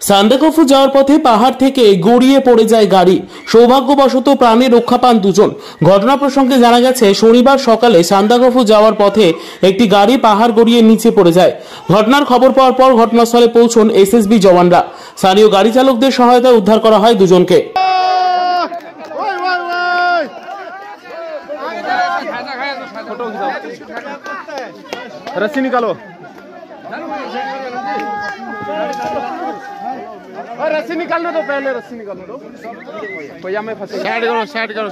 সান্দাকফু যাওয়ার পথে পাহাড় থেকে গড়িয়ে পড়ে যায় গাড়ি। সৌভাগ্যবশত প্রাণে রক্ষা পান দুজন। ঘটনা প্রসঙ্গে জানা গেছে, শনিবার সকালে সান্দাকফু যাওয়ার পথে একটি গাড়ি পাহাড় গড়িয়ে নিচে পড়ে যায়। ঘটনার খবর পাওয়ার পর ঘটনাস্থলে পৌঁছন এসএসবি জওয়ানরা। স্থানীয় গাড়ি চালকদের সহায়তায় উদ্ধার করা হয় দুজনকে। रस्सी निकालो, रस्सी निकालने दो, पहले रस्सी निकालने दो। भैया मैं फंसे। साइड करो।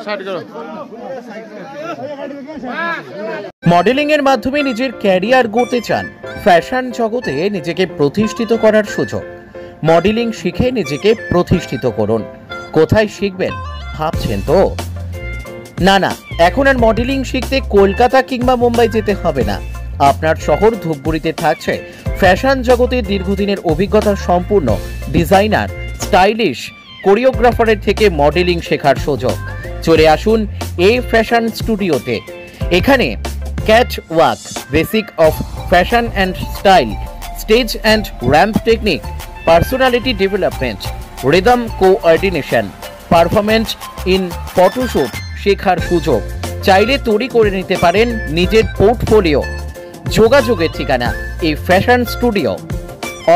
মডেলিং এর মাধ্যমে নিজের ক্যারিয়ার গড়তে চান? ফ্যাশন জগতে নিজেকে প্রতিষ্ঠিত করার সুযোগ। মডেলিং শিখে নিজেকে প্রতিষ্ঠিত করুন। কোথায় শিখবেন ভাবছেন তো? না, এখন আর মডেলিং শিখতে কলকাতা কিংবা মুম্বাই যেতে হবে না। আপনার শহর ধূপগুড়িতে থাকছে ফ্যাশন জগতে দীর্ঘদিনের অভিজ্ঞতা সম্পূর্ণ ডিজাইনার, স্টাইলিশ কোরিওগ্রাফারের থেকে মডেলিং শেখার সুযোগ। চলে আসুন এই ফ্যাশন স্টুডিওতে। এখানে cat walk, basic of fashion and style, stage and ramp technique, personality development, rhythm coordination, performance in photoshoot শেখার সুযোগ। চাইলে তৈরি করে নিতে পারেন নিজের পোর্টফোলিও। যোগাযোগের ঠিকানা এই ফ্যাশন স্টুডিও,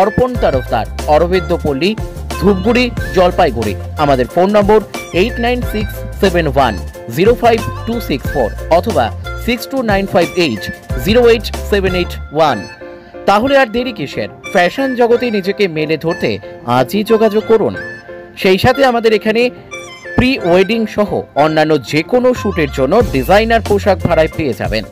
অর্পণ তরফদার, অরবিন্দ পল্লী, ধূপগুড়ি, জলপাইগুড়ি। আমাদের ফোন নম্বর 8967105264 অথবা 6295808781। তাহলে আর দেরি কিসের? ফ্যাশন জগতে নিজেকে মেলে ধরতে আজই যোগাযোগ করুন। সেই সাথে আমাদের এখানে প্রি ওয়েডিং সহ অন্যান্য যে কোনো শ্যুটের জন্য ডিজাইনার পোশাক ভাড়ায় পেয়ে যাবেন।